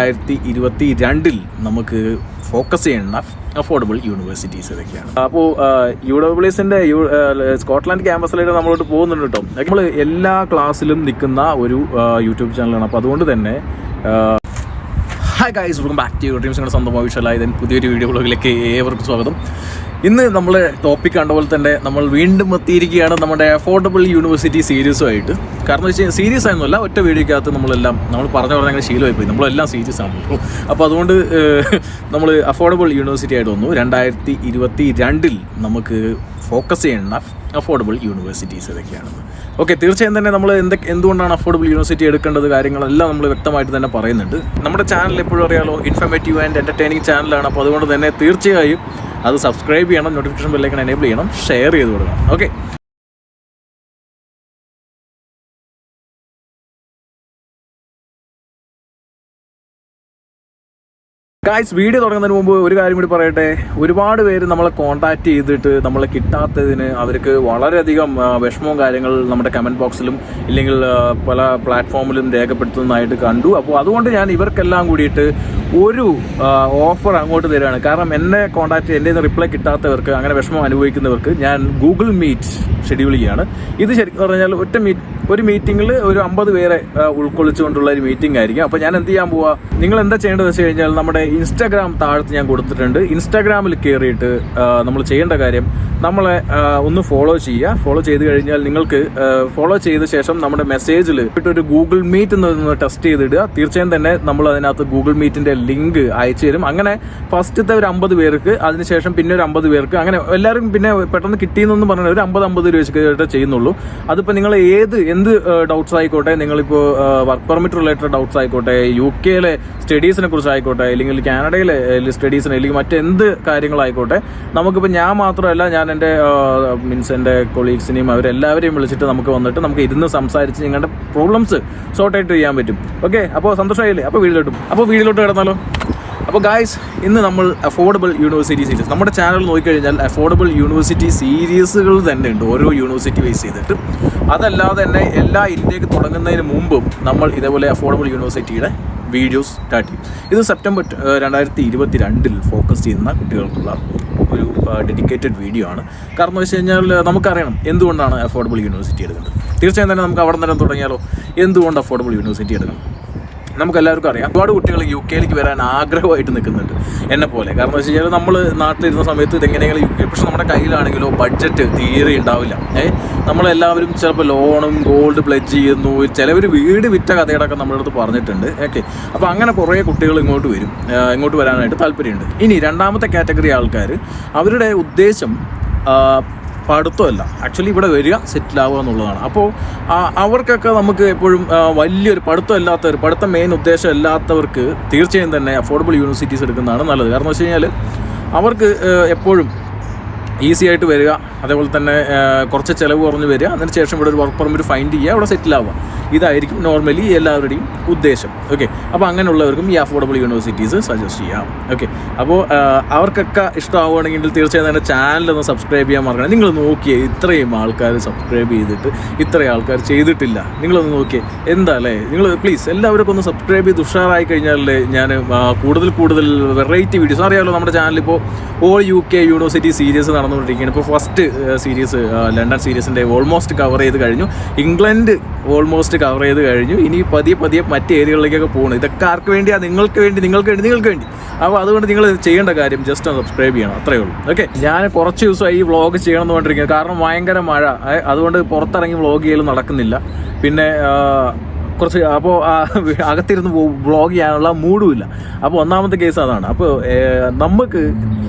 2022 നമുക്ക് ഫോക്കസ് ചെയ്യേണ്ട affordable universities ഇതൊക്കെയാണ്. അപ്പോൾ UWSന്റെ സ്കോട്ട്ലാൻഡ് ക്യാമ്പസിലേക്ക് നമ്മളോട്ട് പോകുന്നുണ്ട് കേട്ടോ. നമ്മൾ എല്ലാ ക്ലാസ്സിലും നിൽക്കുന്ന ഒരു യൂട്യൂബ് ചാനലാണ്. അപ്പോൾ അതുകൊണ്ട് തന്നെ hi guys, welcome back to your dreams. നിങ്ങളുടെ സ്വന്തം വിഷയലായതിന് പുതിയൊരു വീഡിയോ ബ്ലോഗിലേക്ക് ഏവർക്കും സ്വാഗതം. ഇന്ന് നമ്മൾ ടോപ്പിക് കണ്ടപോലെ തന്നെ നമ്മൾ വീണ്ടും എത്തിയിരിക്കുകയാണ് നമ്മുടെ അഫോർഡബിൾ യൂണിവേഴ്സിറ്റി സീരീസുമായിട്ട്. കാരണം വെച്ചാൽ സീരീസ് ആയിരുന്നില്ല, ഒറ്റ വീഡിയോക്കകത്ത് നമ്മൾ പറഞ്ഞങ്ങനെ ശീലമായി പോയി, നമ്മളെല്ലാം സീരീസ് ആണ്. അപ്പോൾ അതുകൊണ്ട് നമ്മൾ അഫോർഡബിൾ യൂണിവേഴ്സിറ്റി ആയിട്ട് വന്നു. 2022 നമുക്ക് ഫോക്കസ് ചെയ്യേണ്ട അഫോർഡബിൾ യൂണിവേഴ്സിറ്റീസ് ഇതൊക്കെയാണെന്ന്. ഓക്കെ, തീർച്ചയായും തന്നെ നമ്മൾ എന്തുകൊണ്ടാണ് അഫോർഡബിൾ യൂണിവേഴ്സിറ്റി എടുക്കേണ്ടത് കാര്യങ്ങളെല്ലാം നമ്മൾ വ്യക്തമായിട്ട് തന്നെ പറയുന്നുണ്ട്. നമ്മുടെ ചാനൽ എപ്പോഴും അറിയാലോ, ഇൻഫർമേറ്റീവ് ആൻഡ് എൻ്റർടൈനിങ് ചാനലാണ്. അപ്പോൾ അതുകൊണ്ട് തന്നെ തീർച്ചയായും അത് സബ്സ്ക്രൈബ് ചെയ്യണം, നോട്ടിഫിക്കേഷൻ ബെല്ലൈക്കൺ എനേബിൾ ചെയ്യണം, ഷെയർ ചെയ്ത് കൊടുക്കണം. ഓക്കെ, ഗായ്സ്, വീഡിയോ തുടങ്ങുന്നതിന് മുമ്പ് ഒരു കാര്യം കൂടി പറയട്ടെ. ഒരുപാട് പേര് നമ്മളെ കോൺടാക്ട് ചെയ്തിട്ട് നമ്മളെ കിട്ടാത്തതിന് അവർക്ക് വളരെയധികം വിഷമവും കാര്യങ്ങൾ നമ്മുടെ കമൻറ്റ് ബോക്സിലും ഇല്ലെങ്കിൽ പല പ്ലാറ്റ്ഫോമിലും രേഖപ്പെടുത്തുന്നതായിട്ട് കണ്ടു. അപ്പോൾ അതുകൊണ്ട് ഞാൻ ഇവർക്കെല്ലാം കൂടിയിട്ട് ഒരു ഓഫർ അങ്ങോട്ട് തരികയാണ്. കാരണം എന്നെ കോൺടാക്ട് എൻ്റെ റിപ്ലൈ കിട്ടാത്തവർക്ക്, അങ്ങനെ വിഷമം അനുഭവിക്കുന്നവർക്ക് ഞാൻ ഗൂഗിൾ മീറ്റ് ഷെഡ്യൂൾ ചെയ്യുകയാണ്. ഇത് ശരിക്കും പറഞ്ഞാൽ ഒരു മീറ്റിങ്ങിൽ ഒരു 50 പേരെ ഉൾക്കൊള്ളിച്ചുകൊണ്ടുള്ള ഒരു മീറ്റിംഗ് ആയിരിക്കും. അപ്പോൾ ഞാൻ എന്ത് ചെയ്യാൻ പോവാ, നിങ്ങൾ എന്താ ചെയ്യേണ്ടതെന്ന് വെച്ച് കഴിഞ്ഞാൽ നമ്മുടെ ഇൻസ്റ്റാഗ്രാം താഴത്ത് ഞാൻ കൊടുത്തിട്ടുണ്ട്. ഇൻസ്റ്റാഗ്രാമിൽ കയറിയിട്ട് നമ്മൾ ചെയ്യേണ്ട കാര്യം, നമ്മളെ ഒന്ന് ഫോളോ ചെയ്യുക. ഫോളോ ചെയ്ത് കഴിഞ്ഞാൽ നിങ്ങൾക്ക് ഫോളോ ചെയ്ത ശേഷം നമ്മുടെ മെസ്സേജിൽ ഒരു ഗൂഗിൾ മീറ്റ് എന്നൊന്ന് ടെസ്റ്റ് ചെയ്തിടുക. തീർച്ചയായും തന്നെ നമ്മൾ അതിനകത്ത് ഗൂഗിൾ മീറ്റിൻ്റെ ലിങ്ക് അയച്ചു തരും. അങ്ങനെ ഫസ്റ്റത്തെ ഒരു 50 പേർക്ക്, അതിനുശേഷം പിന്നെ ഒരു 50 പേർക്ക്, അങ്ങനെ എല്ലാവരും പിന്നെ പെട്ടെന്ന് കിട്ടിയെന്നൊന്നും പറഞ്ഞാൽ ഒരു 50 രൂപ വെച്ചിട്ട് ചെയ്യുന്നുള്ളൂ. അതിപ്പോൾ നിങ്ങൾ എന്ത് ഡൗട്ട്സ് ആയിക്കോട്ടെ, നിങ്ങളിപ്പോൾ വർക്ക് പെർമിറ്റ് റിലേറ്റഡ് ഡൗട്ട്സ് ആയിക്കോട്ടെ, UK സ്റ്റഡീസിനെ കുറിച്ച് ആയിക്കോട്ടെ, അല്ലെങ്കിൽ കാനഡയിലെ സ്റ്റഡീസിനെ, അല്ലെങ്കിൽ മറ്റെന്ത് കാര്യങ്ങളായിക്കോട്ടെ, നമുക്കിപ്പോൾ ഞാൻ മാത്രമല്ല, ഞാൻ എൻ്റെ എൻ്റെ കൊളീഗ്സിനെയും അവരെല്ലാവരെയും വിളിച്ചിട്ട് നമുക്ക് വന്നിട്ട് ഇരുന്ന് സംസാരിച്ച് നിങ്ങളുടെ പ്രോബ്ലംസ് സോർട്ട് ഔട്ട് ചെയ്യാൻ പറ്റും. ഓക്കെ, അപ്പോൾ സന്തോഷമായില്ലേ? അപ്പോൾ വീഡിയോയിലോട്ട് കിടന്നാലോ? അപ്പോൾ ഗായ്സ്, ഇന്ന് നമ്മൾ അഫോർഡബിൾ യൂണിവേഴ്സിറ്റി സീരീസ്, നമ്മുടെ ചാനൽ നോക്കിക്കഴിഞ്ഞാൽ അഫോർഡബിൾ യൂണിവേഴ്സിറ്റി സീരീസുകൾ തന്നെ ഉണ്ട്, ഓരോ യൂണിവേഴ്സിറ്റി ബേസ് ചെയ്തിട്ട്. അതല്ലാതെ തന്നെ എല്ലാ ഇന്ത്യക്ക് തുടങ്ങുന്നതിന് മുമ്പും നമ്മൾ ഇതേപോലെ അഫോർഡബിൾ യൂണിവേഴ്സിറ്റിയുടെ വീഡിയോസ് സ്റ്റാർട്ട് ചെയ്യും. ഇത് സെപ്റ്റംബർ 2022 ഫോക്കസ് ചെയ്യുന്ന കുട്ടികൾക്കുള്ള ഒരു ഡെഡിക്കേറ്റഡ് വീഡിയോ ആണ്. കാരണം എന്ന് വെച്ച് കഴിഞ്ഞാൽ നമുക്കറിയണം എന്തുകൊണ്ടാണ് അഫോർഡബിൾ യൂണിവേഴ്സിറ്റി എടുക്കുന്നത്. തീർച്ചയായും തന്നെ നമുക്ക് അവിടെ നിന്ന് തുടങ്ങിയാലോ, എന്തുകൊണ്ട് അഫോർഡബിൾ യൂണിവേഴ്സിറ്റി എടുക്കണം? നമുക്കെല്ലാവർക്കും അറിയാം, ഒരുപാട് കുട്ടികൾ UK വരാൻ ആഗ്രഹമായിട്ട് നിൽക്കുന്നുണ്ട് എന്നെ പോലെ. കാരണം എന്ന് വെച്ച് കഴിഞ്ഞാൽ നമ്മൾ നാട്ടിലിരുന്ന സമയത്ത് ഇതെങ്ങനെയാണ് UK, പക്ഷെ നമ്മുടെ കയ്യിലാണെങ്കിലോ ബഡ്ജറ്റ് തീരെ ഉണ്ടാവില്ല. നമ്മളെല്ലാവരും ചിലപ്പോൾ ലോണും ഗോൾഡ് പ്ലെഡ്ജ് ചെയ്യുന്നു, ചിലവർ വീട് വിറ്റ കഥകളൊക്കെ നമ്മുടെ അടുത്ത് പറഞ്ഞിട്ടുണ്ട്. ഓക്കെ, അപ്പോൾ അങ്ങനെ കുറേ കുട്ടികൾ ഇങ്ങോട്ട് വരാനായിട്ട് താല്പര്യമുണ്ട്. ഇനി രണ്ടാമത്തെ കാറ്റഗറി ആൾക്കാർ, അവരുടെ ഉദ്ദേശം പഠിത്തമല്ല, ആക്ച്വലി ഇവിടെ വരിക, സെറ്റിൽ ആവുക എന്നുള്ളതാണ്. അപ്പോൾ അവർക്കൊക്കെ നമുക്ക് എപ്പോഴും വലിയൊരു പഠിത്തം മെയിൻ ഉദ്ദേശം ഇല്ലാത്തവർക്ക് തീർച്ചയായും തന്നെ അഫോർഡബിൾ യൂണിവേഴ്സിറ്റീസ് എടുക്കുന്നതാണ് നല്ലത്. കാരണം എന്ന് വെച്ച് കഴിഞ്ഞാൽ അവർക്ക് എപ്പോഴും ഈസി ആയിട്ട് വരിക, അതേപോലെ തന്നെ കുറച്ച് ചിലവ് കുറഞ്ഞ് വരിക, അതിന് ശേഷം ഇവിടെ ഒരു വർക്ക് പെർമിറ്റ് ഫൈൻഡ് ചെയ്യുക, ഇവിടെ സെറ്റിൽ ആവുക. ഇതായിരിക്കും നോർമലി എല്ലാവരുടെയും ഉദ്ദേശം. ഓക്കെ, അപ്പോൾ അങ്ങനെയുള്ളവർക്കും ഈ അഫോർഡബിൾ യൂണിവേഴ്സിറ്റീസ് സജസ്റ്റ് ചെയ്യാം. ഓക്കെ, അപ്പോൾ അവർക്കൊക്കെ ഇഷ്ടമാവുകയാണെങ്കിൽ തീർച്ചയായും തന്നെ ചാനലൊന്ന് സബ്സ്ക്രൈബ് ചെയ്യാൻ മറക്കണം. നിങ്ങൾ നോക്കിയേ, ഇത്രയും ആൾക്കാർ സബ്സ്ക്രൈബ് ചെയ്തിട്ട് ഇത്രയും ആൾക്കാർ ചെയ്തിട്ടില്ല. നിങ്ങളൊന്ന് നോക്കിയേ, എന്താ അല്ലേ? നിങ്ങൾ പ്ലീസ് എല്ലാവർക്കും ഒന്ന് സബ്സ്ക്രൈബ് ചെയ്ത് ഉഷാറായി കഴിഞ്ഞാലേ ഞാൻ കൂടുതൽ വെറൈറ്റി വീഡിയോസ്, അറിയാമല്ലോ നമ്മുടെ ചാനലിപ്പോൾ ഓൾ UK യൂണിവേഴ്സിറ്റി സീരീസ് നടന്നുകൊണ്ടിരിക്കുകയാണ്. ഇപ്പോൾ ഫസ്റ്റ് സീരീസ് ലണ്ടൻ സീരീസിൻ്റെ ഓൾമോസ്റ്റ് കവർ ചെയ്ത് കഴിഞ്ഞു, ഇംഗ്ലണ്ട് ഓൾമോസ്റ്റ് കവർ ചെയ്ത് കഴിഞ്ഞു. ഇനി പതിയെ മറ്റ് ഏരിയകളിലേക്കൊക്കെ പോകണം. ഇതൊക്കെ ആർക്ക് വേണ്ടിയാണ്? നിങ്ങൾക്ക് വേണ്ടി. അപ്പോൾ അതുകൊണ്ട് നിങ്ങൾ ചെയ്യേണ്ട കാര്യം ജസ്റ്റ് ഒന്ന് സബ്സ്ക്രൈബ് ചെയ്യണം, അത്രയേ ഉള്ളൂ. ഓക്കെ, ഞാൻ കുറച്ച് ദിവസമായി ഈ വ്ളോഗ് ചെയ്യണം എന്ന് പറഞ്ഞിരിക്കുന്നത്. കാരണം ഭയങ്കര മഴ, അതുകൊണ്ട് പുറത്തിറങ്ങി വ്ളോഗ് ചെയ്യൽ നടക്കുന്നില്ല. പിന്നെ കുറച്ച് അപ്പോൾ അകത്തിരുന്ന് വ്ളോഗ് ചെയ്യാനുള്ള മൂഡുമില്ല. അപ്പോൾ ഒന്നാമത്തെ കേസ് അതാണ്. അപ്പോൾ നമുക്ക്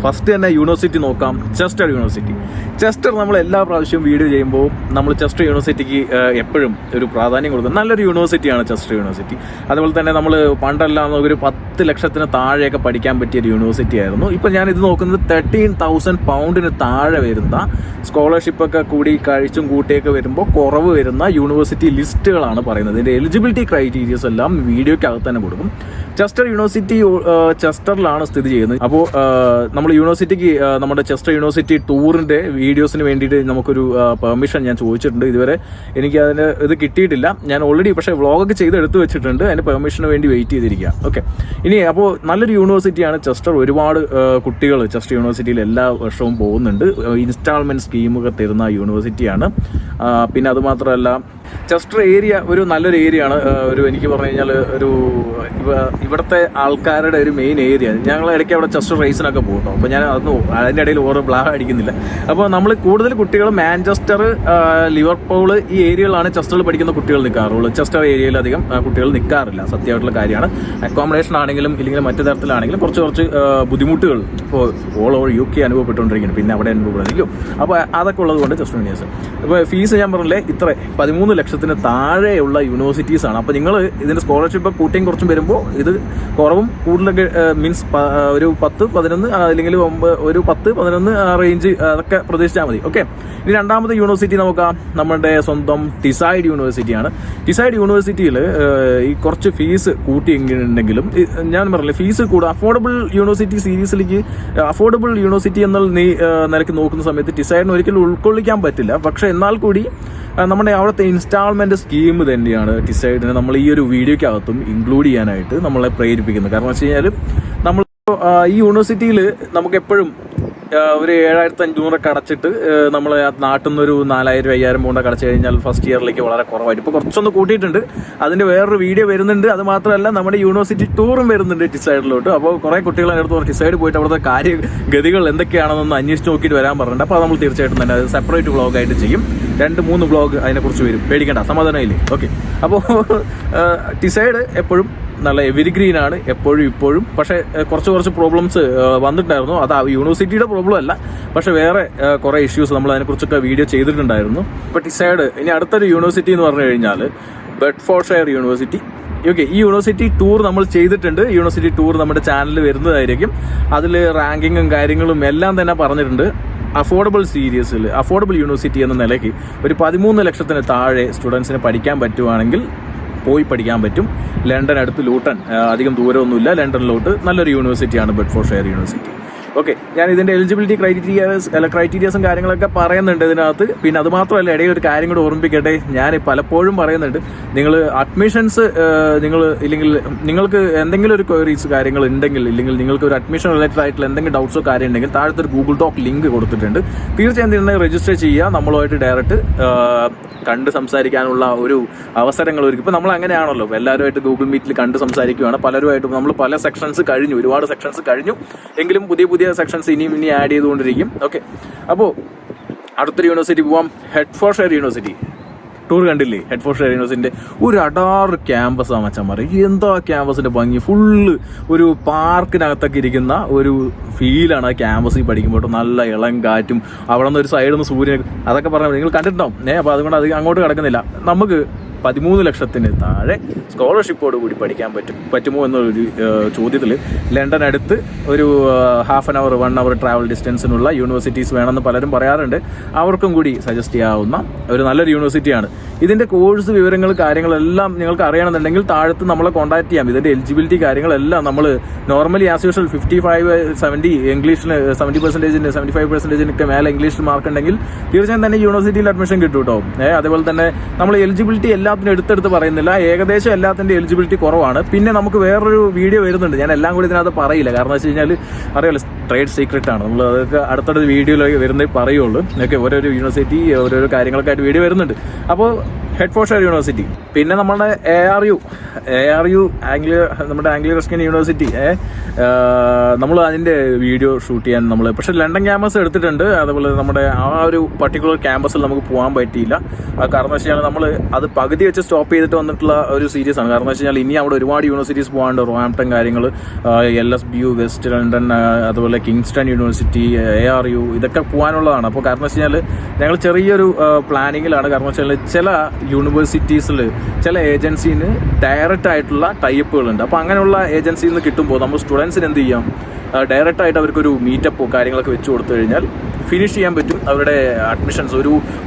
ഫസ്റ്റ് തന്നെ യൂണിവേഴ്സിറ്റി നോക്കാം. ചെസ്റ്റർ നമ്മൾ എല്ലാ പ്രാവശ്യവും വീഡിയോ ചെയ്യുമ്പോൾ നമ്മൾ ചെസ്റ്റർ യൂണിവേഴ്സിറ്റിക്ക് എപ്പോഴും ഒരു പ്രാധാന്യം കൊടുക്കും. നല്ലൊരു യൂണിവേഴ്സിറ്റിയാണ് ചെസ്റ്റർ യൂണിവേഴ്സിറ്റി. അതുപോലെ തന്നെ നമ്മൾ പണ്ടെല്ലാം ഒരു 10 ലക്ഷത്തിന് താഴെയൊക്കെ പഠിക്കാൻ പറ്റിയൊരു യൂണിവേഴ്സിറ്റി ആയിരുന്നു. ഇപ്പോൾ ഞാനിത് നോക്കുന്നത് 13,000 പൗണ്ടിന് താഴെ വരുന്ന സ്കോളർഷിപ്പൊക്കെ കൂടി കഴിച്ചും കൂട്ടിയൊക്കെ വരുമ്പോൾ കുറവ് വരുന്ന യൂണിവേഴ്സിറ്റി ലിസ്റ്റുകളാണ് പറയുന്നത്. ഇതിൻ്റെ എലിജിബിലിറ്റി ക്രൈറ്റീരിയസ് എല്ലാം വീഡിയോയ്ക്കകത്ത് തന്നെ കൊടുക്കും. ചെസ്റ്റർ യൂണിവേഴ്സിറ്റി ചെസ്റ്ററിലാണ് സ്ഥിതി ചെയ്യുന്നത്. അപ്പോൾ നമ്മൾ യൂണിവേഴ്സിറ്റിക്ക് നമ്മുടെ ചെസ്റ്റർ യൂണിവേഴ്സിറ്റി ടൂറിൻ്റെ വീഡിയോസിന് വേണ്ടിയിട്ട് നമുക്കൊരു പെർമിഷൻ ഞാൻ ചോദിച്ചിട്ടുണ്ട്. ഇതുവരെ എനിക്ക് അതിന് ഇത് കിട്ടിയിട്ടില്ല. ഞാൻ ഓൾറെഡി പക്ഷേ വ്ളോഗൊക്കെ ചെയ്ത് എടുത്തു വെച്ചിട്ടുണ്ട്. അതിന് പെർമിഷന് വേണ്ടി വെയിറ്റ് ചെയ്തിരിക്കുക. ഓക്കെ, ഇനി അപ്പോൾ നല്ലൊരു യൂണിവേഴ്സിറ്റിയാണ് ചെസ്റ്റർ. ഒരുപാട് കുട്ടികൾ ചെസ്റ്റർ യൂണിവേഴ്സിറ്റിയിൽ എല്ലാ വർഷവും പോകുന്നുണ്ട്. ഇൻസ്റ്റാൾമെൻറ്റ് സ്കീമൊക്കെ തരുന്ന യൂണിവേഴ്സിറ്റിയാണ്. പിന്നെ അതുമാത്രമല്ല ചെസ്റ്റർ ഏരിയ ഒരു നല്ലൊരു ഏരിയ ആണ്. ഒരു എനിക്ക് പറഞ്ഞു കഴിഞ്ഞാൽ ഒരു ഇവിടുത്തെ ആൾക്കാരുടെ ഒരു മെയിൻ ഏരിയ. ഞങ്ങൾ ഇടയ്ക്ക് അവിടെ ചെസ്റ്റർ റേസിനൊക്കെ പോകുന്നു. അപ്പോൾ ഞാൻ അതിൻ്റെ ഇടയിൽ ഓരോ ബ്ലാഗ് അടിക്കുന്നില്ല. അപ്പോൾ നമ്മൾ കൂടുതൽ കുട്ടികൾ മാഞ്ചസ്റ്റർ, ലിവർപൂൾ ഈ ഏരിയകളാണ് ചെസ്റ്ററിൽ പഠിക്കുന്ന കുട്ടികൾ നിൽക്കാറുള്ളൂ. ചെസ്റ്റർ ഏരിയയിൽ അധികം കുട്ടികൾ നിൽക്കാറില്ല. സത്യമായിട്ടുള്ള കാര്യമാണ്. അക്കോമഡേഷൻ ആണെങ്കിലും ഇല്ലെങ്കിൽ മറ്റു തരത്തിലാണെങ്കിലും കുറച്ച് ബുദ്ധിമുട്ടുകൾ ഇപ്പോൾ ഓൾ ഓവർ UK അനുഭവപ്പെട്ടുകൊണ്ടിരിക്കുന്നു. പിന്നെ അവിടെ അനുഭവപ്പെടുന്നിരിക്കും. അപ്പോൾ അതൊക്കെ ഉള്ളത് കൊണ്ട് ചെസ്റ്റർ യൂണിവേഴ്സിറ്റി ഇപ്പോൾ ഫീസ് ഞാൻ പറഞ്ഞില്ലേ ഇത്ര 13 ലക്ഷത്തിന് താഴെയുള്ള യൂണിവേഴ്സിറ്റീസാണ്. അപ്പോൾ നിങ്ങൾ ഇതിൻ്റെ സ്കോളർഷിപ്പ് കൂട്ടിയും കുറച്ചും വരുമ്പോൾ ഇത് കുറവും കൂടുതലൊക്കെ മീൻസ് ഒരു 10-11 അല്ലെങ്കിൽ ഒരു 10-11 റേഞ്ച് അതൊക്കെ പ്രതീക്ഷിച്ചാൽ മതി. ഓക്കെ, ഇനി രണ്ടാമത്തെ യൂണിവേഴ്സിറ്റി നോക്കാം. നമ്മുടെ സ്വന്തം ടിസൈഡ് യൂണിവേഴ്സിറ്റിയാണ്. ടിസൈഡ് യൂണിവേഴ്സിറ്റിയിൽ ഈ കുറച്ച് ഫീസ് കൂട്ടിയെങ്കിലുണ്ടെങ്കിലും ഞാൻ പറഞ്ഞില്ലേ ഫീസ് കൂടും. അഫോർഡബിൾ യൂണിവേഴ്സിറ്റി സീരീസിലേക്ക് അഫോർഡബിൾ യൂണിവേഴ്സിറ്റി എന്നുള്ള നിലയ്ക്ക് നോക്കുന്ന സമയത്ത് ടിസൈഡിന് ഒരിക്കലും ഉൾക്കൊള്ളിക്കാൻ പറ്റില്ല. പക്ഷേ എന്നാൽ കൂടി നമ്മുടെ അവിടുത്തെ ഇൻസ്റ്റാൾമെൻറ്റ് സ്കീം തന്നെയാണ് ഡിസൈഡിനെ നമ്മൾ ഈ ഒരു വീഡിയോയ്ക്കകത്തും ഇൻക്ലൂഡ് ചെയ്യാനായിട്ട് നമ്മളെ പ്രേരിപ്പിക്കുന്നത്. കാരണം വെച്ച് കഴിഞ്ഞാൽ നമ്മൾ ഈ യൂണിവേഴ്സിറ്റിയിൽ നമുക്കെപ്പോഴും ഒരു 7,500 അടച്ചിട്ട് നമ്മൾ നാട്ടിൽ നിന്നൊരു 4,000-5,000 പൗണ്ടൊക്കെ അടച്ചു കഴിഞ്ഞാൽ ഫസ്റ്റ് ഇയറിലേക്ക് വളരെ കുറവായിട്ട് ഇപ്പോൾ കുറച്ചൊന്ന് കൂട്ടിയിട്ടുണ്ട്. അതിൻ്റെ വേറൊരു വീഡിയോ വരുന്നുണ്ട്. അത് മാത്രമല്ല നമ്മുടെ യൂണിവേഴ്സിറ്റി ടൂറും വരുന്നുണ്ട് ഡിസൈഡിലോട്ട്. അപ്പോൾ കുറേ കുട്ടികൾ അടുത്ത് ഡിസൈഡ് പോയിട്ട് അവിടുത്തെ കാര്യഗതികൾ എന്തൊക്കെയാണെന്നൊന്ന് അന്വേഷിച്ച് നോക്കിയിട്ട് വരാൻ പറഞ്ഞിട്ടുണ്ട്. അപ്പോൾ നമ്മൾ തീർച്ചയായിട്ടും തന്നെ അത് സെപ്പറേറ്റ് വ്ളോഗായിട്ട് ചെയ്യും. 2-3 വ്ളോഗ് അതിനെക്കുറിച്ച് വരും. പേടിക്കേണ്ട, സമാധാനമില്ലേ? ഓക്കെ, അപ്പോൾ ഡിസൈഡ് എപ്പോഴും നല്ല എവരിഗ്രീൻ ആണ് ഇപ്പോഴും. പക്ഷേ കുറച്ച് പ്രോബ്ലംസ് വന്നിട്ടുണ്ടായിരുന്നു. അത് യൂണിവേഴ്സിറ്റിയുടെ പ്രോബ്ലം അല്ല, പക്ഷേ വേറെ കുറേ ഇഷ്യൂസ് നമ്മൾ അതിനെക്കുറിച്ചൊക്കെ വീഡിയോ ചെയ്തിട്ടുണ്ടായിരുന്നു. ഇപ്പോൾ ഡിസൈഡ് ഇനി അടുത്തൊരു യൂണിവേഴ്സിറ്റി എന്ന് പറഞ്ഞു കഴിഞ്ഞാൽ ബെഡ്ഫോർഡ്ഷയർ യൂണിവേഴ്സിറ്റി. ഓക്കെ, ഈ യൂണിവേഴ്സിറ്റി ടൂർ നമ്മൾ ചെയ്തിട്ടുണ്ട്. യൂണിവേഴ്സിറ്റി ടൂർ നമ്മുടെ ചാനലിൽ വരുന്നതായിരിക്കും. അതിൽ റാങ്കിങ്ങും കാര്യങ്ങളും എല്ലാം തന്നെ പറഞ്ഞിട്ടുണ്ട്. അഫോർഡബിൾ യൂണിവേഴ്സിറ്റി എന്ന നിലയ്ക്ക് ഒരു 13 ലക്ഷത്തിന് താഴെ സ്റ്റുഡൻസിന് പഠിക്കാൻ പറ്റുവാണെങ്കിൽ പോയി പഠിക്കാൻ പറ്റും. ലണ്ടൻ അടുത്ത് ലൂട്ടൺ, അധികം ദൂരമൊന്നുമില്ല ലണ്ടനിലോട്ട്. നല്ലൊരു യൂണിവേഴ്സിറ്റിയാണ് ബെഡ്ഫോർഡ്ഷയർ യൂണിവേഴ്സിറ്റി. ഓക്കെ, ഞാൻ ഇതിൻ്റെ എലിജിബിലിറ്റി ക്രൈറ്റീരിയസും കാര്യങ്ങളൊക്കെ പറയുന്നുണ്ട് ഇതിനകത്ത്. പിന്നെ അതുമാത്രമല്ല, ഇടയിൽ ഒരു കാര്യം കൂടെ ഓർമ്മിപ്പിക്കട്ടെ. ഞാൻ പലപ്പോഴും പറയുന്നുണ്ട്, നിങ്ങൾ അഡ്മിഷൻസ് ഇല്ലെങ്കിൽ നിങ്ങൾക്ക് എന്തെങ്കിലും ഒരു ക്വയറീസ് കാര്യങ്ങൾ ഉണ്ടെങ്കിൽ, ഇല്ലെങ്കിൽ നിങ്ങൾക്ക് ഒരു അഡ്മിഷൻ റിലേറ്റഡ് ആയിട്ടുള്ള എന്തെങ്കിലും ഡൗട്ട്സോ കാര്യം ഉണ്ടെങ്കിൽ താഴത്തൊരു ഗൂഗിൾ ഡോക്ക് ലിങ്ക് കൊടുത്തിട്ടുണ്ട്. തീർച്ചയായും തന്നെ രജിസ്റ്റർ ചെയ്യുക. നമ്മളുമായിട്ട് ഡയറക്റ്റ് കണ്ട് സംസാരിക്കാനുള്ള ഒരു അവസരങ്ങൾ ഒരുക്കും. ഇപ്പോൾ നമ്മൾ അങ്ങനെയാണല്ലോ, എല്ലാവരുമായിട്ട് ഗൂഗിൾ മീറ്റിൽ കണ്ട് സംസാരിക്കുകയാണ്. പലരുമായിട്ടും നമ്മൾ പല സെക്ഷൻസ് കഴിഞ്ഞു, ഒരുപാട് സെക്ഷൻസ് കഴിഞ്ഞു. എങ്കിലും പുതിയ സെക്ഷൻസ് ഇനി ആഡ് ചെയ്തുകൊണ്ടിരിക്കും. ഓക്കെ, അപ്പോൾ അടുത്തൊരു യൂണിവേഴ്സിറ്റി പോവാം. ഹെഡ്ഫോർഡ്ഷയർ യൂണിവേഴ്സിറ്റി. ടൂർ കണ്ടില്ലേ? ഹെഡ്ഫോർഡ്ഷയർ യൂണിവേഴ്സിറ്റിൻ്റെ ഒരു അടാറ് ക്യാമ്പസാണ് മച്ചാന്മാർ. എന്താ ക്യാമ്പസിൻ്റെ ഭംഗി! ഫുള്ള് ഒരു പാർക്കിനകത്തൊക്കെ ഇരിക്കുന്ന ഒരു ഫീലാണ് ആ ക്യാമ്പസിൽ പഠിക്കുമ്പോൾ. നല്ല ഇളം കാറ്റും അവിടെ നിന്ന് ഒരു സൈഡിൽ നിന്ന് സൂര്യൻ, അതൊക്കെ പറഞ്ഞാൽ നിങ്ങൾ കണ്ടിട്ടുണ്ടാവും. അപ്പോൾ അതുകൊണ്ട് അത് അങ്ങോട്ട് കിടക്കുന്നില്ല. നമുക്ക് 13 ലക്ഷത്തിന് താഴെ സ്കോളർഷിപ്പോട് കൂടി പഠിക്കാൻ പറ്റുമോ എന്നൊരു ചോദ്യത്തിൽ ലണ്ടൻ അടുത്ത് ഒരു 1/2 hour 1 hour ട്രാവൽ ഡിസ്റ്റൻസിനുള്ള യൂണിവേഴ്സിറ്റീസ് വേണമെന്ന് പലരും പറയാറുണ്ട്. അവർക്കും കൂടി സജസ്റ്റ് ചെയ്യാവുന്ന ഒരു നല്ലൊരു യൂണിവേഴ്സിറ്റിയാണ്. ഇതിൻ്റെ കോഴ്സ് വിവരങ്ങൾ കാര്യങ്ങളെല്ലാം നിങ്ങൾക്ക് അറിയണമെന്നുണ്ടെങ്കിൽ താഴത്ത് നമ്മളെ കോൺടാക്ട് ചെയ്യാം. ഇതിൻ്റെ എലിജിബിലിറ്റി കാര്യങ്ങളെല്ലാം നമ്മൾ നോർമലി ആസ് യൂഷ്വൽ 55-70 ഇംഗ്ലീഷിന് 70%, 75% മേലെ ഇംഗ്ലീഷിൽ മാർക്ക് ഉണ്ടെങ്കിൽ തീർച്ചയായും തന്നെ യൂണിവേഴ്സിറ്റിയിൽ അഡ്മിഷൻ കിട്ടും കേട്ടോ. അതേപോലെ തന്നെ നമ്മൾ എലിജിബിലിറ്റി എല്ലാത്തിനും എടുത്തെടുത്ത് പറയുന്നില്ല, ഏകദേശം എല്ലാത്തിൻ്റെ എലിജിബിലിറ്റി കുറവാണ്. പിന്നെ നമുക്ക് വേറൊരു വീഡിയോ വരുന്നുണ്ട്, ഞാൻ എല്ലാം കൂടി ഇതിനകത്ത് പറയില്ല. കാരണം വെച്ച് കഴിഞ്ഞാൽ അറിയാലോ, ട്രേഡ് സീക്രറ്റ് ആണ്. നമ്മൾ അതൊക്കെ അടുത്തടുത്ത വീഡിയോയിലേക്ക് വരുന്നേ പറയുള്ളൂ. ഓക്കെ, ഓരോരോ യൂണിവേഴ്സിറ്റി ഓരോരോ കാര്യങ്ങളൊക്കെ ആയിട്ട് വീഡിയോ വരുന്നുണ്ട്. അപ്പോൾ ഹെഡ്ഫോർഡ്ഷയർ യൂണിവേഴ്സിറ്റി, പിന്നെ നമ്മുടെ ARU നമ്മുടെ ആംഗ്ലോ റസ്കിൻ യൂണിവേഴ്സിറ്റി. നമ്മൾ അതിൻ്റെ വീഡിയോ ഷൂട്ട് ചെയ്യാൻ പക്ഷേ ലണ്ടൻ ക്യാമ്പസ് എടുത്തിട്ടുണ്ട്. അതുപോലെ നമ്മുടെ ആ ഒരു പർട്ടിക്കുലർ ക്യാമ്പസിൽ നമുക്ക് പോകാൻ പറ്റിയില്ല. കാരണം വെച്ച് കഴിഞ്ഞാൽ നമ്മൾ അത് പകുതി വെച്ച് സ്റ്റോപ്പ് ചെയ്തിട്ട് വന്നിട്ടുള്ള ഒരു സീരീസ് ആണ്. കാരണം വെച്ച് കഴിഞ്ഞാൽ ഇനി അവിടെ ഒരുപാട് യൂണിവേഴ്സിറ്റീസ് പോകാണ്ട്. റോഹാംപ്ടൺ കാര്യങ്ങൾ, LSBU, വെസ്റ്റ് ലണ്ടൻ, അതുപോലെ കിങ്സ്റ്റൺ യൂണിവേഴ്സിറ്റി, ARU ഇതൊക്കെ പോകാനുള്ളതാണ്. അപ്പോൾ കാരണം വെച്ച് കഴിഞ്ഞാൽ ഞങ്ങൾ ചെറിയൊരു പ്ലാനിങ്ങിലാണ്. കാരണം വെച്ച് കഴിഞ്ഞാൽ ചില യൂണിവേഴ്സിറ്റീസിൽ ചില ഏജൻസിന് ഡയറക്റ്റ് ആയിട്ടുള്ള ടൈപ്പുകളുണ്ട്. അപ്പോൾ അങ്ങനെയുള്ള ഏജൻസിയിൽ നിന്ന് കിട്ടുമ്പോൾ നമ്മൾ സ്റ്റുഡൻസിന് എന്ത് ചെയ്യാം, ഡയറക്റ്റായിട്ട് അവർക്കൊരു മീറ്റപ്പോ കാര്യങ്ങളൊക്കെ വെച്ച് കൊടുത്തു കഴിഞ്ഞാൽ ഫിനിഷ് ചെയ്യാൻ പറ്റും. അവരുടെ അഡ്മിഷൻസ്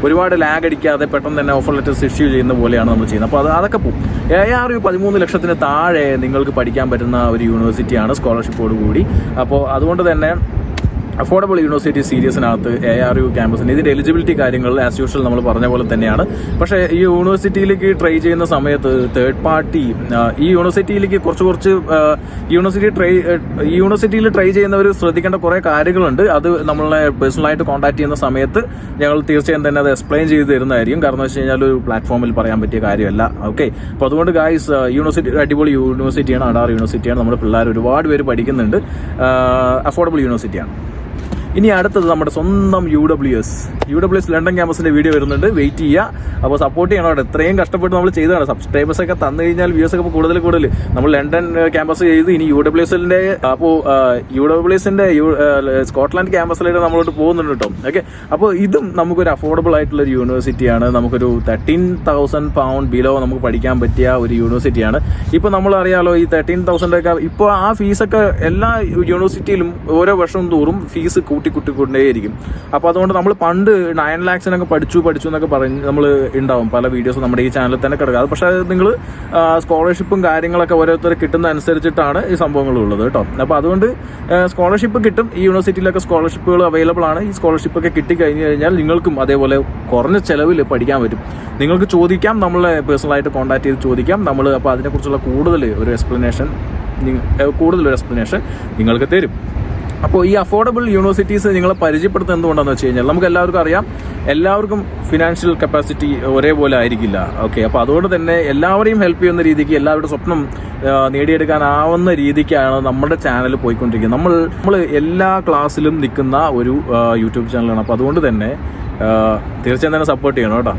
ഒരുപാട് ലാഗ് അടിക്കാതെ പെട്ടെന്ന് തന്നെ ഓഫർ ലെറ്റേഴ്സ് ഇഷ്യൂ ചെയ്യുന്ന പോലെയാണ് നമ്മൾ ചെയ്യുന്നത്. അപ്പോൾ അതൊക്കെ പോകും. AR 13 ലക്ഷത്തിന് താഴെ നിങ്ങൾക്ക് പഠിക്കാൻ പറ്റുന്ന ഒരു യൂണിവേഴ്സിറ്റിയാണ് സ്കോളർഷിപ്പോട് കൂടി. അപ്പോൾ അതുകൊണ്ട് തന്നെ അഫോർഡബിൾ യൂണിവേഴ്സിറ്റി സീരീസിനകത്ത് ARU ക്യാമ്പസിന് ഇതിൻ്റെ എലിജിബിലിറ്റി കാര്യങ്ങൾ ആസ് യൂഷ്വൽ നമ്മൾ പറഞ്ഞ പോലെ തന്നെയാണ്. പക്ഷേ ഈ യൂണിവേഴ്സിറ്റിയിലേക്ക് ട്രൈ ചെയ്യുന്ന സമയത്ത് തേർഡ് പാർട്ടി ഈ യൂണിവേഴ്സിറ്റിയിലേക്ക് കുറച്ച് യൂണിവേഴ്സിറ്റിയിൽ ട്രൈ ചെയ്യുന്നവർ ശ്രദ്ധിക്കേണ്ട കുറേ കാര്യങ്ങളുണ്ട്. അത് നമ്മളെ പേഴ്സണലായിട്ട് കോൺടാക്ട് ചെയ്യുന്ന സമയത്ത് ഞങ്ങൾ തീർച്ചയായും തന്നെ അത് എക്സ്പ്ലെയിൻ ചെയ്ത് തരുന്നതായിരിക്കും. കാരണം വെച്ച് കഴിഞ്ഞാൽ ഒരു പ്ലാറ്റ്ഫോമിൽ പറയാൻ പറ്റിയ കാര്യമല്ല. ഓക്കെ, അപ്പോൾ അതുകൊണ്ട് ഗായ്സ്, യൂണിവേഴ്സിറ്റി അടിപൊളി യൂണിവേഴ്സിറ്റിയാണ്, അഡാർ യൂണിവേഴ്സിറ്റിയാണ്. നമ്മുടെ പിള്ളേർ ഒരുപാട് പേര് പഠിക്കുന്നുണ്ട്. അഫോർഡബിൾ യൂണിവേഴ്സിറ്റിയാണ്. ഇനി അടുത്തത് നമ്മുടെ സ്വന്തം UWS ലണ്ടൻ ക്യാമ്പസിൻ്റെ വീഡിയോ വരുന്നുണ്ട്, വെയിറ്റ് ചെയ്യുക. അപ്പോൾ സപ്പോർട്ട് ചെയ്യണം കേട്ടോ. ഇത്രയും കഷ്ടപ്പെട്ട് നമ്മൾ ചെയ്തതാണ്. സബ്സ്ക്രൈബേഴ്സൊക്കെ തന്നു കഴിഞ്ഞാൽ വ്യൂസൊക്കെ ഇപ്പോൾ കൂടുതൽ നമ്മൾ ലണ്ടൻ ക്യാമ്പസ് ചെയ്ത് ഇനി UWSൻ്റെ അപ്പോൾ UWSൻ്റെ സ്കോട്ട്ലാൻഡ് ക്യാമ്പസിലായിട്ട് നമ്മളോട്ട് പോകുന്നുണ്ട് കേട്ടോ. ഓക്കെ, അപ്പോൾ ഇതും നമുക്കൊരു അഫോർഡബിൾ ആയിട്ടുള്ളൊരു യൂണിവേഴ്സിറ്റിയാണ്. നമുക്കൊരു £13,000 ബിലോ നമുക്ക് പഠിക്കാൻ പറ്റിയ ഒരു യൂണിവേഴ്സിറ്റിയാണ്. ഇപ്പോൾ നമ്മളറിയാലോ ഈ 13,000 ഇപ്പോൾ ആ ഫീസൊക്കെ എല്ലാ യൂണിവേഴ്സിറ്റിയിലും ഓരോ വർഷം തോറും ഫീസ് കൂട്ടിക്കൊണ്ടേയിരിക്കും. അപ്പോൾ അതുകൊണ്ട് നമ്മൾ പണ്ട് 9 lakhs പഠിച്ചു എന്നൊക്കെ പറഞ്ഞ് നമ്മൾ ഉണ്ടാവും പല വീഡിയോസും നമ്മുടെ ഈ ചാനലിൽ തന്നെ കിടക്കുക. പക്ഷേ നിങ്ങൾ സ്കോളർഷിപ്പും കാര്യങ്ങളൊക്കെ ഓരോരുത്തർ കിട്ടുന്ന അനുസരിച്ചിട്ടാണ് ഈ സംഭവങ്ങളുള്ളത് കേട്ടോ. അപ്പോൾ അതുകൊണ്ട് സ്കോളർഷിപ്പ് കിട്ടും. ഈ യൂണിവേഴ്സിറ്റിയിലൊക്കെ സ്കോളർഷിപ്പുകൾ അവൈലബിൾ ആണ്. ഈ സ്കോളർഷിപ്പൊക്കെ കിട്ടിക്കഴിഞ്ഞ് കഴിഞ്ഞാൽ നിങ്ങൾക്കും അതേപോലെ കുറഞ്ഞ ചിലവിൽ പഠിക്കാൻ പറ്റും. നിങ്ങൾക്ക് ചോദിക്കാം, നമ്മളെ പേഴ്സണലായിട്ട് കോൺടാക്ട് ചെയ്ത് ചോദിക്കാം. നമ്മൾ അപ്പോൾ അതിനെക്കുറിച്ചുള്ള കൂടുതൽ ഒരു എക്സ്പ്ലനേഷൻ നിങ്ങൾക്ക് തരും. അപ്പോൾ ഈ അഫോർഡബിൾ യൂണിവേഴ്സിറ്റീസ് നിങ്ങളെ പരിചയപ്പെടുത്തുന്നത് എന്തുകൊണ്ടാണെന്ന് വെച്ച് കഴിഞ്ഞാൽ നമുക്ക് എല്ലാവർക്കും അറിയാം, എല്ലാവർക്കും ഫിനാൻഷ്യൽ കപ്പാസിറ്റി ഒരേപോലെ ആയിരിക്കില്ല. ഓക്കെ, അപ്പോൾ അതുകൊണ്ട് തന്നെ എല്ലാവരെയും ഹെൽപ്പ് ചെയ്യുന്ന രീതിക്ക്, എല്ലാവരുടെ സ്വപ്നം നേടിയെടുക്കാനാവുന്ന രീതിക്കാണ് നമ്മുടെ ചാനൽ പോയിക്കൊണ്ടിരിക്കുന്നത്. നമ്മൾ എല്ലാ ക്ലാസ്സിലും നിൽക്കുന്ന ഒരു യൂട്യൂബ് ചാനലാണ്. അപ്പോൾ അതുകൊണ്ട് തന്നെ തീർച്ചയായും തന്നെ സപ്പോർട്ട് ചെയ്യണം കേട്ടോ.